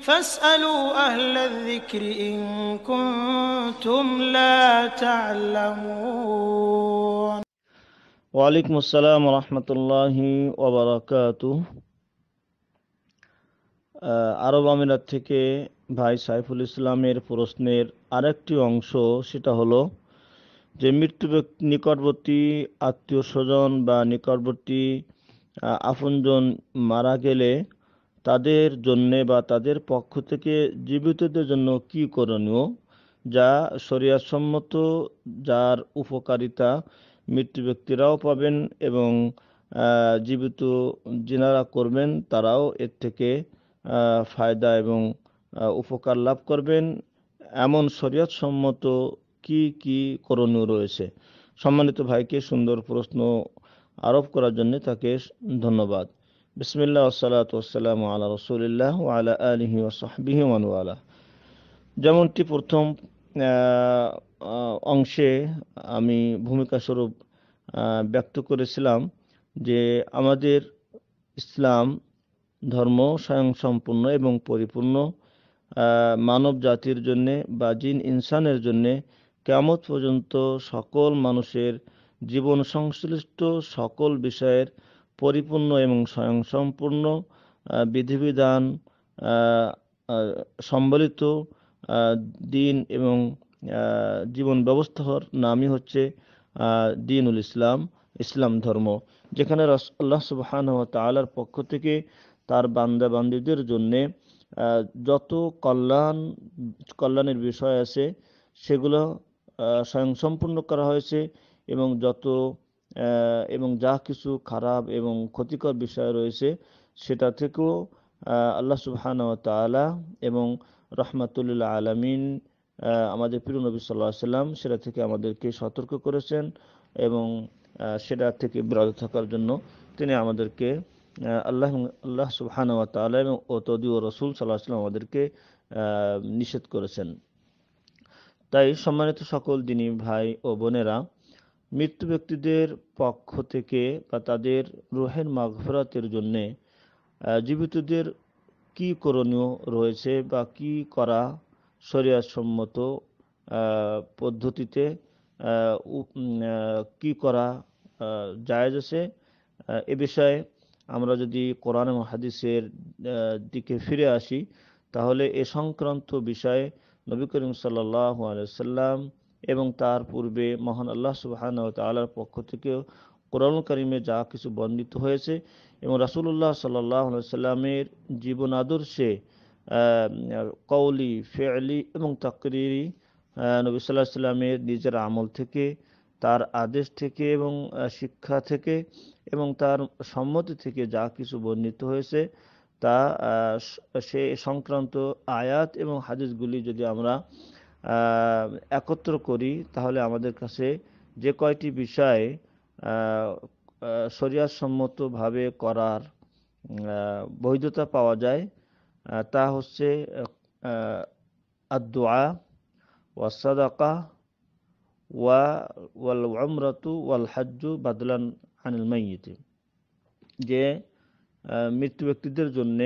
فاسألوا أهل الذكر إن كنتم لا تعلمون ওয়ালাইকুম আসসালাম রহমতুল্লাহি ওবারাকাতু। আরব আমিরাত থেকে ভাই সাইফুল ইসলামের প্রশ্নের আরেকটি অংশ, সেটা হলো যে নিকটবর্তী আত্মীয় স্বজন বা নিকটবর্তী আপনজন মারা গেলে তাদের জন্যে বা তাদের পক্ষ থেকে জীবিতদের জন্য কি করণীয়, যা শরীয়তসম্মত, যার উপকারিতা মৃত্যু ব্যক্তিরাও পাবেন এবং জীবিত যিনারা করবেন তারাও এর থেকে ফায়দা এবং উপকার লাভ করবেন, এমন শরীয়তসম্মত কি কি করণীয় রয়েছে। সম্মানিত ভাইকে সুন্দর প্রশ্ন আরোপ করার জন্য তাকে ধন্যবাদ। বিসমিল্লাহ ওয়াসসালাতু ওয়াসসালামু আলা রাসূলিল্লাহ ওয়া আলা আলিহি ওয়া সাহবিহি ওয়া মান ওয়ালা। যেমনটি প্রথম অংশে আমি ভূমিকা স্বরূপ ব্যক্ত করেছিলাম যে আমাদের ইসলাম ধর্ম স্বয়ংসম্পূর্ণ এবং পরিপূর্ণ মানব জাতির জন্যে বা জিন ইনসানের জন্যে কিয়ামত পর্যন্ত সকল মানুষের জীবন সংশ্লিষ্ট সকল বিষয়ের পরিপূর্ণ এবং স্বয়ংসম্পূর্ণ বিধিবিধান সম্বলিত দিন এবং জীবন ব্যবস্থার নামই হচ্ছে দ্বীনুল ইসলাম, ইসলাম ধর্ম, যেখানে আল্লাহ সুবহানাহু ওয়া তাআলার পক্ষ থেকে তার বান্দা বান্দীদের জন্যে যত কল্যাণের বিষয় আছে সেগুলো স্বয়ংসম্পূর্ণ করা হয়েছে এবং এবং যা কিছু খারাপ এবং ক্ষতিকর বিষয় রয়েছে সেটা থেকেও আল্লাহ সুবহানাহু ওয়া তাআলা এবং রাহমাতুল লিল আলামিন আমাদের প্রিয় নবী সাল্লাল্লাহু আলাইহি সাল্লাম সেটা থেকে আমাদেরকে সতর্ক করেছেন এবং সেটা থেকে বিরত থাকার জন্য তিনি আমাদেরকে আল্লাহ সুবহানাহু ওয়া তাআলা এবং তদীয় রাসূল সাল্লাল্লাহু আলাইহি সাল্লাম আমাদেরকে নিষেধ করেছেন। তাই সম্মানিত সকল দিনী ভাই ও বোনেরা, মৃত্যু ব্যক্তিদের পক্ষ থেকে বা তাদের রূহের মাগফিরাতের জন্যে জীবিতদের কি করণীয় রয়েছে বা কি করা শরীয়তসম্মত পদ্ধতিতে কি করা জায়েজ আছে, এ বিষয়ে আমরা যদি কোরআন এবং হাদিসের দিকে ফিরে আসি তাহলে এ সংক্রান্ত বিষয়ে নবী করিম সাল্লাল্লাহু আলাইহি ওয়াসাল্লাম এবং তার পূর্বে মহান আল্লাহ সুবহানাহু ওয়া তাআলার পক্ষ থেকে কোরআনুল কারীমে যা কিছু বর্ণিত হয়েছে এবং রাসূলুল্লাহ সাল্লাল্লাহু আলাইহি ওয়াসাল্লামের জীবন আদর্শে কওলি, ফি'লি এবং তাকরিরি, নবী সাল্লাল্লাহু আলাইহি ওয়াসাল্লামের নিজের আমল থেকে, তার আদেশ থেকে এবং শিক্ষা থেকে এবং তার সম্মতি থেকে যা কিছু বর্ণিত হয়েছে তা সে সংক্রান্ত আয়াত এবং হাদিসগুলি যদি আমরা একত্র করি তাহলে আমাদের কাছে যে কয়টি বিষয় শরীয়তসম্মতভাবে করার বৈধতা পাওয়া যায় তা হচ্ছে আদ-দুআ ওয়া সাদাকা ওয়াল উমরাতু ওয়াল হাজ্জু বাদলান আনিল মাইয়িত, যে মৃত্যু ব্যক্তিদের জন্য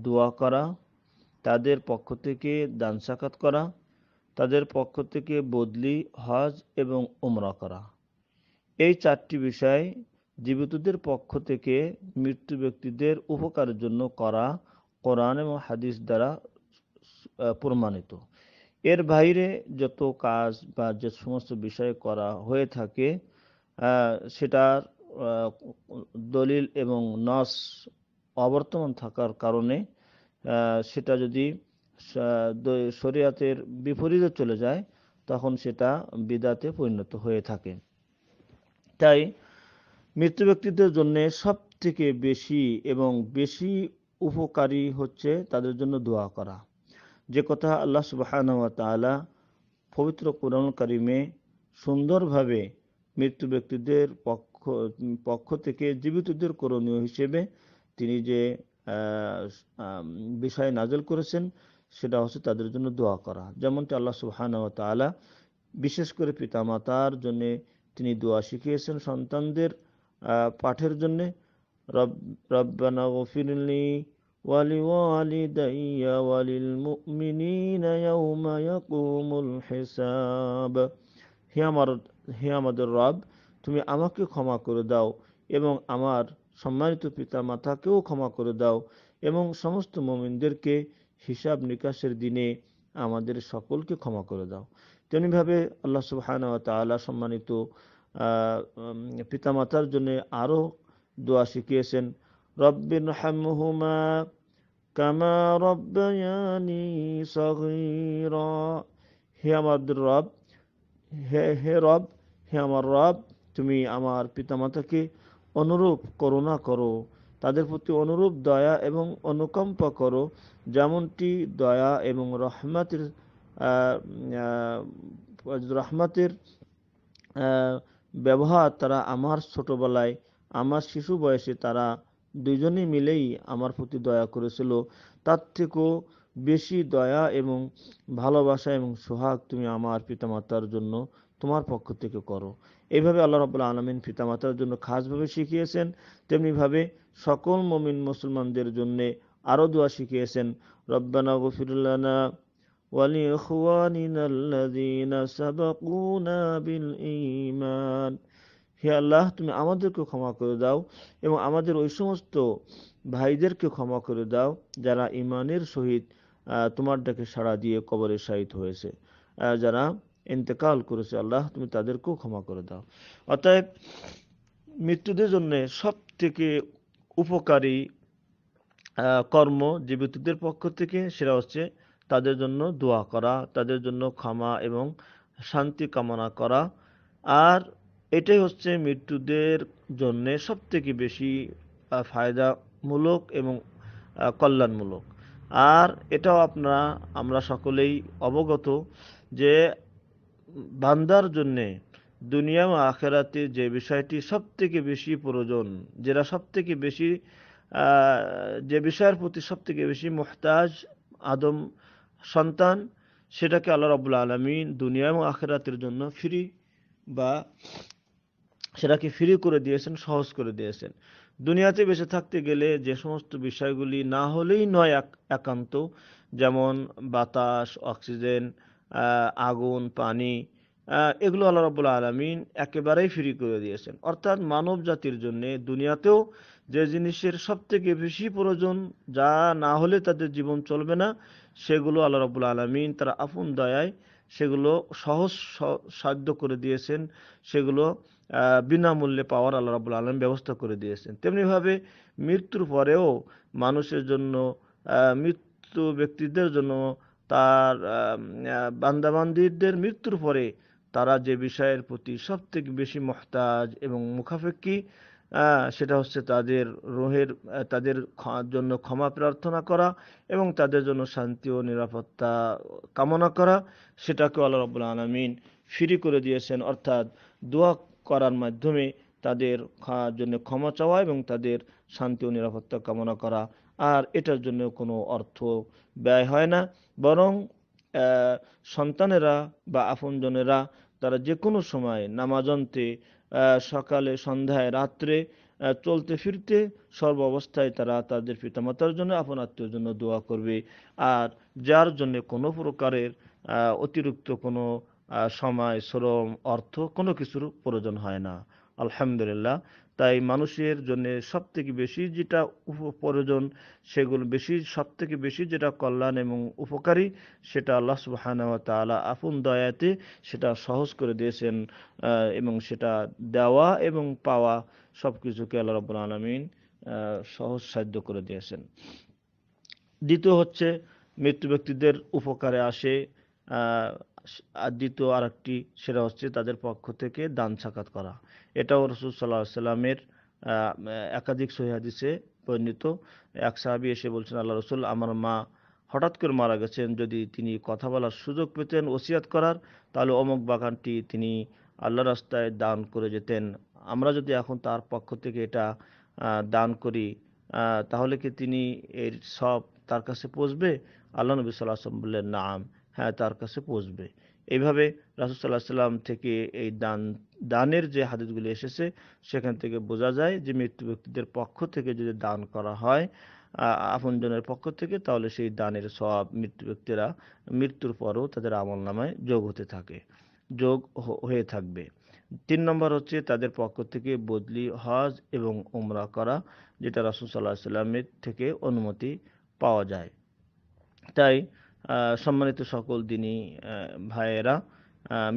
দোয়া করা, তাদের পক্ষ থেকে দান সাকাত করা, তাদের পক্ষ থেকে বদলি, হজ এবং উমরা করা। এই চারটি বিষয় জীবিতদের পক্ষ থেকে মৃত্যু ব্যক্তিদের উপকারের জন্য করা কোরআন এবং হাদিস দ্বারা প্রমাণিত। এর বাইরে যত কাজ বা যে সমস্ত বিষয় করা হয়ে থাকে সেটার দলিল এবং নস অবর্তমান থাকার কারণে সেটা যদি শরীয়তের বিপরীতে চলে যায় তখন সেটা বিদআতে পরিণত হয়ে থাকে। তাই মৃত্যু ব্যক্তিদের জন্য সব থেকে বেশি এবং বেশি উপকারী হচ্ছে তাদের জন্য দোয়া করা, যে কথা আল্লাহ সুবহানাহু ওয়া তাআলা পবিত্র কোরআনুল কারীমে সুন্দরভাবে মৃত্যু ব্যক্তিদের পক্ষ থেকে জীবিতদের করণীয় হিসেবে তিনি যে বিষয় নাযিল করেছেন সেটা হচ্ছে তাদের জন্য দোয়া করা। যেমনটি আল্লাহ সুবহানাহু ওয়া তাআলা বিশেষ করে পিতামাতার জন্য তিনি দোয়া শিখিয়েছেন সন্তানদের পাঠের জন্য, রব্বানা গফিরলি ولوالدي وللمؤمنين يوم يقوم الحساب। হে আমার হে আমাদের রব, তুমি আমাকে ক্ষমা করে দাও এবং আমার সম্মানিত পিতা মাতাকেও ক্ষমা করে দাও এবং সমস্ত মুমিনদেরকে হিসাব নিকাশের দিনে আমাদের সকলকে ক্ষমা করে দাও। তেমনিভাবে আল্লাহ সুবহানাহু ওয়া তাআলা সম্মানিত পিতামাতার জন্য আরও দোয়া শিখিয়েছেন, রব্বিরহামহুমা কামা রব্বায়ানি সগীরা। হে আমাদের রব, হে রব, হে আমার রব, তুমি আমার পিতামাতাকে অনুরূপ করুণা করো, তাদের প্রতি অনুরূপ দয়া এবং অনুকম্পা করো, যেমনটি দয়া এবং রহমতের আহ, রহমতের ব্যবহার তারা আমার ছোটবেলায়, আমার শিশু বয়সে তারা দুইজনেই মিলেই আমার প্রতি দয়া করেছিল, তার থেকেও বেশি দয়া এবং ভালোবাসা এবং সোহাগ তুমি আমার পিতামাতার জন্য তোমার পক্ষ থেকে করো। এইভাবে আল্লাহ রাব্বুল আলামিন পিতামাতার জন্য খাসভাবে শিখিয়েছেন। তেমনিভাবে সকল মুমিন মুসলমানদের জন্য আরও দোয়া শিখিয়েছেন, রব্বানা গফির লানা ওয়ালিইখওয়ানিনা আল্লাযীনা সাবাকুনা বিল ঈমান। হে আল্লাহ, তুমি আমাদেরকে ক্ষমা করে দাও এবং আমাদের ওই সমস্ত ভাইদেরকে ক্ষমা করে দাও যারা ঈমানের সহিত তোমার ডাকে সাড়া দিয়ে কবরে শায়িত হয়েছে, যারা ইন্তেকাল করেছে, আল্লাহ তুমি তাদেরকেও ক্ষমা করে দাও। অতএব মৃত্যুদের জন্য সব থেকে উপকারী কর্ম জীবিতদের পক্ষ থেকে সেটা হচ্ছে তাদের জন্য দোয়া করা, তাদের জন্য ক্ষমা এবং শান্তি কামনা করা। আর এটাই হচ্ছে মৃত্যুদের জন্য সব থেকে বেশি ফায়দামূলক এবং কল্যাণমূলক। আর এটাও আমরা সকলেই অবগত যে বান্দার জন্যে দুনিয়া ও আখেরাতে যে বিষয়টি সব থেকে বেশি প্রয়োজন, যেটা সব থেকে বেশি যে বিষয়ের প্রতি সব থেকে বেশি মুহতাজ আদম সন্তান, সেটাকে আল্লাহ রাব্বুল আলামিন দুনিয়া এবং আখেরাতের জন্য ফ্রি বা সেটাকে ফ্রি করে দিয়েছেন, সহজ করে দিয়েছেন। দুনিয়াতে বেঁচে থাকতে গেলে যে সমস্ত বিষয়গুলি না হলেই নয় একান্ত, যেমন বাতাস, অক্সিজেন, আগুন, পানি, এগুলো আল্লাহ রাব্বুল আলামিন একেবারেই ফ্রি করে দিয়েছেন। অর্থাৎ মানব জাতির জন্য দুনিয়াতেও যে জিনিসের সব থেকে বেশি প্রয়োজন, যা না হলে তাদের জীবন চলবে না, সেগুলো আল্লাহ রাব্বুল আলামিন তার আপন দয়ায় সেগুলো সহজ সাধ্য করে দিয়েছেন, সেগুলো বিনামূল্যে পাওয়ার আল্লাহ রাব্বুল আলামিন ব্যবস্থা করে দিয়েছেন। তেমনিভাবে মৃত্যুর পরেও মানুষের জন্য, মৃত্যু ব্যক্তিদের জন্য, তার বান্দাবান্দিদের মৃত্যুর পরে তারা যে বিষয়ের প্রতি সব থেকে বেশি মুহতাজ এবং মুখাপেক্ষী, সেটা হচ্ছে তাদের রোহের, তাদের জন্য ক্ষমা প্রার্থনা করা এবং তাদের জন্য শান্তি ও নিরাপত্তা কামনা করা। সেটাকে আল্লাহ রাব্বুল আলামিন ফ্রি করে দিয়েছেন, অর্থাৎ দোয়া করার মাধ্যমে তাদের জন্য ক্ষমা চাওয়া এবং তাদের শান্তি ও নিরাপত্তা কামনা করা। আর এটার জন্য কোনো অর্থ ব্যয় হয় না, বরং সন্তানেরা বা আপনজনেরা তারা যে কোনো সময় নামাজন্তে, সকালে, সন্ধ্যায়, রাত্রে, চলতে ফিরতে সর্ব অবস্থায় তারা তাদের পিতামাতার জন্য, আপন আত্মীয়ের জন্য দোয়া করবে। আর যার জন্য কোনো প্রকারের অতিরিক্ত কোনো সময়, শ্রম, অর্থ কোনো কিছুর প্রয়োজন হয় না। আলহামদুলিল্লাহ। তাই মানুষের জন্য সব থেকে বেশি যেটা প্রয়োজন, সেগুলো বেশি, সব থেকে বেশি যেটা কল্যাণ এবং উপকারী, সেটা আল্লাহ সুবহানাহু ওয়া তাআলা আপন দয়াতে সেটা সহজ করে দিয়েছেন, এবং সেটা দেওয়া এবং পাওয়া সব কিছুকে আল্লাহ রাব্বুল আলামিন সহজ সাধ্য করে দিয়েছেন। দ্বিতীয় হচ্ছে মৃত্যু ব্যক্তিদের উপকারে আসে আর দ্বিতীয় আরেকটি, সেটা হচ্ছে তাদের পক্ষ থেকে দান সাকাত করা। এটাও রাসূল সাল্লাল্লাহু আলাইহি ওয়াসাল্লামের একাধিক সহিহ হাদিসে বর্ণিত। এক সাহাবী এসে বলছেন, আল্লাহ রাসূল, আমার মা হঠাৎ করে মারা গেছেন, যদি তিনি কথা বলার সুযোগ পেতেন ওসিয়াত করার, তাহলে অমুক বাগানটি তিনি আল্লাহ রাস্তায় দান করে যেতেন। আমরা যদি এখন তার পক্ষ থেকে এটা দান করি, তাহলে কি তিনি এর সব তার কাছে পৌঁছবে? আল্লাহ নবী সাল্লাল্লাহু আলাইহি ওয়াসাল্লাম বললেন, নাম, হ্যাঁ, তার কাছে পৌঁছবে। এইভাবে রাসূল সাল্লাল্লাহু আলাইহি ওয়াসাল্লাম থেকে এই দানের যে হাদিসগুলি এসেছে, সেখান থেকে বোঝা যায় যে মৃত্যু ব্যক্তিদের পক্ষ থেকে যদি দান করা হয়, আপনজনের পক্ষ থেকে, তাহলে সেই দানের সওয়াব মৃত্যু ব্যক্তিরা মৃত্যুর পরও তাদের আমলনামায় যোগ হতে থাকে, হয়ে থাকবে। 3 নম্বর হচ্ছে তাদের পক্ষ থেকে বদলি হজ এবং উমরা করা, যেটা রাসূল সাল্লাল্লাহু আলাইহি সাল্লামের থেকে অনুমতি পাওয়া যায়। তাই সম্মানিত সকল দিনী ভাইয়েরা,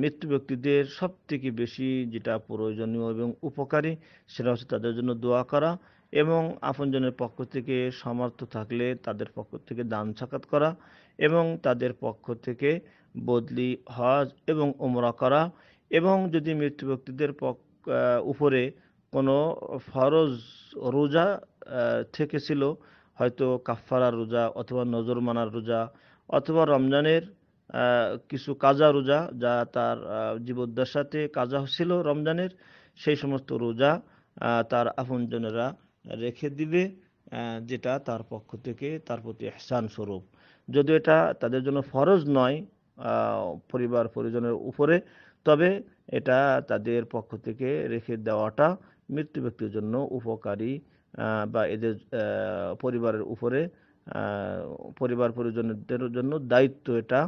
মৃত্যু ব্যক্তিদের সবথেকে বেশি যেটা প্রয়োজনীয় এবং উপকারী সেটা হচ্ছে তাদের জন্য দোয়া করা এবং আপনজনের পক্ষ থেকে সামর্থ্য থাকলে তাদের পক্ষ থেকে দান সাকাত করা এবং তাদের পক্ষ থেকে বদলি হজ এবং উমরা করা। এবং যদি মৃত্যু ব্যক্তিদের উপরে কোনো ফরজ রোজা থেকেছিল, হয়তো কাফফারার রোজা অথবা নজর মানার রোজা অথবা রমজানের কিছু কাজা রোজা যা তার জীবদ্দশাতে কাজা ছিল রমজানের, সেই সমস্ত রোজা তার আপনজনেরা রেখে দিবে, যেটা তার পক্ষ থেকে তার প্রতি ইহসান স্বরূপ। যদিও এটা তাদের জন্য ফরজ নয় পরিবার পরিজনের উপরে, তবে এটা তাদের পক্ষ থেকে রেখে দেওয়াটা মৃত্যু ব্যক্তির জন্য উপকারী, বা এদের পরিবারের উপরে পরিবার পরিজনদের জন্য দায়িত্ব এটা,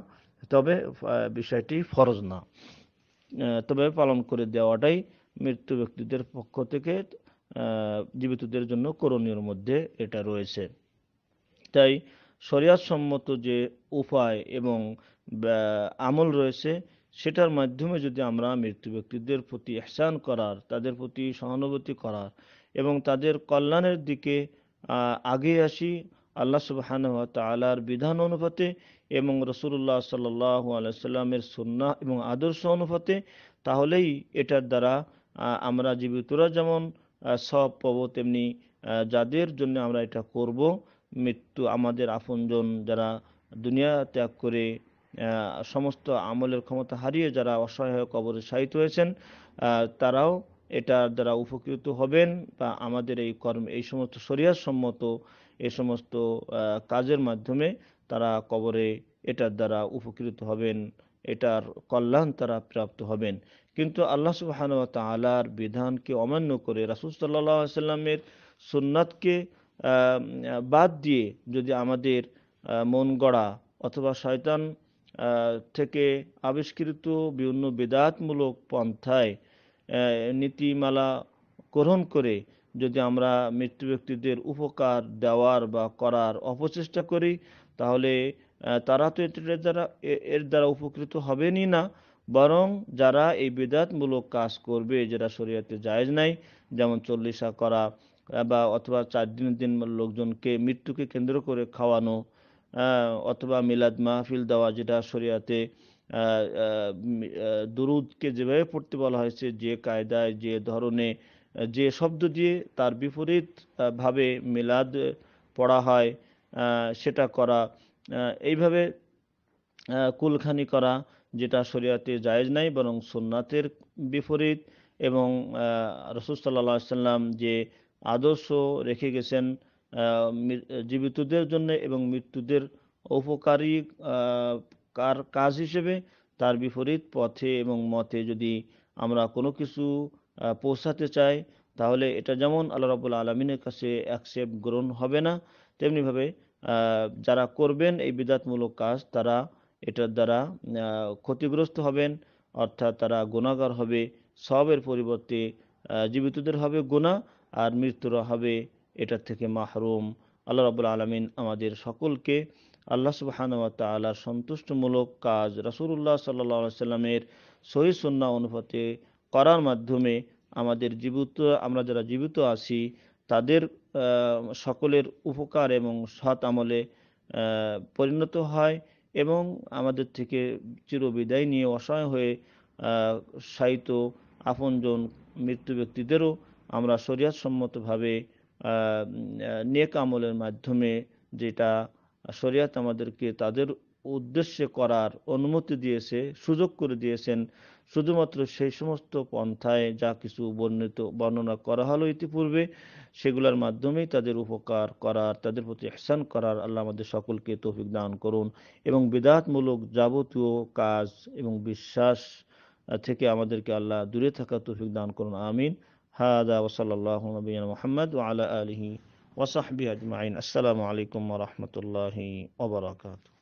তবে বিষয়টি ফরজ না, তবে পালন করে দেওয়াটাই মৃত্যু ব্যক্তিদের পক্ষ থেকে জীবিতদের জন্য করণীয়র মধ্যে এটা রয়েছে। তাই শরিয়ত সম্মত যে উপায় এবং আমল রয়েছে সেটার মাধ্যমে যদি আমরা মৃত্যু ব্যক্তিদের প্রতি ইহসান করার, তাদের প্রতি সহানুভূতি করার এবং তাদের কল্যাণের দিকে আগে আসি আল্লাহ সুবহানাহু ওয়া তাআলার বিধান অনুপাতে এবং রাসূলুল্লাহ সাল্লাল্লাহু আলাইহি সাল্লামের সুন্নাহ এবং আদর্শ অনুপাতে, তাহলেই এটার দ্বারা আমরা জীবিতরা যেমন সওয়াব পাবো, তেমনি যাদের জন্য আমরা এটা করব, মৃত্যু আমাদের আপনজন যারা দুনিয়া ত্যাগ করে সমস্ত আমলের ক্ষমতা হারিয়ে যারা অসহায় কবরে শায়িত হয়েছেন, তারাও এটার দ্বারা উপকৃত হবেন, বা আমাদের এই সমস্ত শরিয়ত সম্মত এই সমস্ত কাজের মাধ্যমে তারা কবরে এটার দ্বারা উপকৃত হবেন, এটার কল্যাণ তারা প্রাপ্ত হবেন। কিন্তু আল্লাহ সুবহানাহু ওয়া তাআলার বিধানকে অমান্য করে রাসূল সাল্লাল্লাহু আলাইহি সাল্লামের সুন্নাতকে বাদ দিয়ে যদি আমাদের মন গড়া অথবা শয়তান থেকে আবিষ্কৃত বিভিন্ন বিদআতমূলক পন্থায় নীতিমালা গ্রহণ করে যদি আমরা মৃত্যু ব্যক্তিদের উপকার দেওয়ার বা করার অপচেষ্টা করি, তাহলে তারা তো এর দ্বারা উপকৃত হবেনই না, বরং যারা এই বিদআতমূলক কাজ করবে যেটা শরীয়তে জায়েজ নাই, যেমন চল্লিশা করা বা অথবা 4 দিনের দিন লোকজনকে মৃত্যুকে কেন্দ্র করে খাওয়ানো, অথবা মিলাদ মাহফিল দেওয়া, যেটা শরীয়তে দুরূদকে যেভাবে পড়তে বলা হয়েছে, যে কায়দায় যে ধরনে যে শব্দ দিয়ে তার বিপরীত ভাবে মিলাদ পড়া হয় সেটা করা, এইভাবে কুলখানি করা, যেটা শরীয়তে জায়েজ নাই বরং সুন্নাতের বিপরীত। এবং রাসূল সাল্লাল্লাহু আলাইহি সাল্লাম যে আদর্শ রেখে গেছেন জীবিতদের জন্য এবং মৃত্যুদের উপকারী কাজ হিসেবে, তার বিপরীত পথে এবং মতে যদি আমরা কোনো কিছু পৌঁছাতে চাই, তাহলে এটা যেমন আল্লাহ রাব্বুল আলামিনের কাছে অ্যাকসেপ্ট গ্রহণ হবে না, তেমনিভাবে যারা করবেন এই বিদআতমূলক কাজ, তারা এটার দ্বারা ক্ষতিগ্রস্ত হবেন, অর্থাৎ তারা গুনাহগার হবে। সওয়াবের পরিবর্তে জীবিতদের হবে গুনাহ আর মৃত্যুরা হবে এটার থেকে মাহরুম। আল্লাহ রাব্বুল আলামিন আমাদের সকলকে আল্লাহ সুবহানাহু ওয়া তাআলার সন্তুষ্টমূলক কাজ রাসূলুল্লাহ সাল্লাল্লাহু আলাইহি সাল্লামের সহিহ সুন্নাহ অনুপাতে করার মাধ্যমে আমরা যারা জীবিত আছি তাদের সকলের উপকার এবং সৎ আমলে পরিণত হয় এবং আমাদের থেকে চিরবিদায় নিয়ে অসহায় হয়ে শায়িত আপনজন মৃত্যু ব্যক্তিদেরও আমরা শরীয়ত সম্মতভাবে নেক আমলের মাধ্যমে, যেটা শরীয়ত আমাদেরকে তাদের উদ্দেশ্যে করার অনুমতি দিয়েছে, সুযোগ করে দিয়েছেন, শুধুমাত্র সেই সমস্ত পন্থায় যা কিছু বর্ণনা করা হলো ইতিপূর্বে, সেগুলোর মাধ্যমেই তাদের উপকার করার, তাদের প্রতি ইহসান করার আল্লাহ আমাদের সকলকে তৌফিক দান করুন এবং বিদআতমূলক যাবতীয় কাজ এবং বিশ্বাস থেকে আমাদেরকে আল্লাহ দূরে থাকার তৌফিক দান করুন। আমিন। হাদা ওয়া সাল্লাল্লাহু নবিয়্যিনা মুহাম্মদ ওয়া আলা আলিহি ওয়া সাহবিহি আজমাইন। আসসালামু আলাইকুম ওয়া রাহমাতুল্লাহি ওয়া বারাকাতুহু।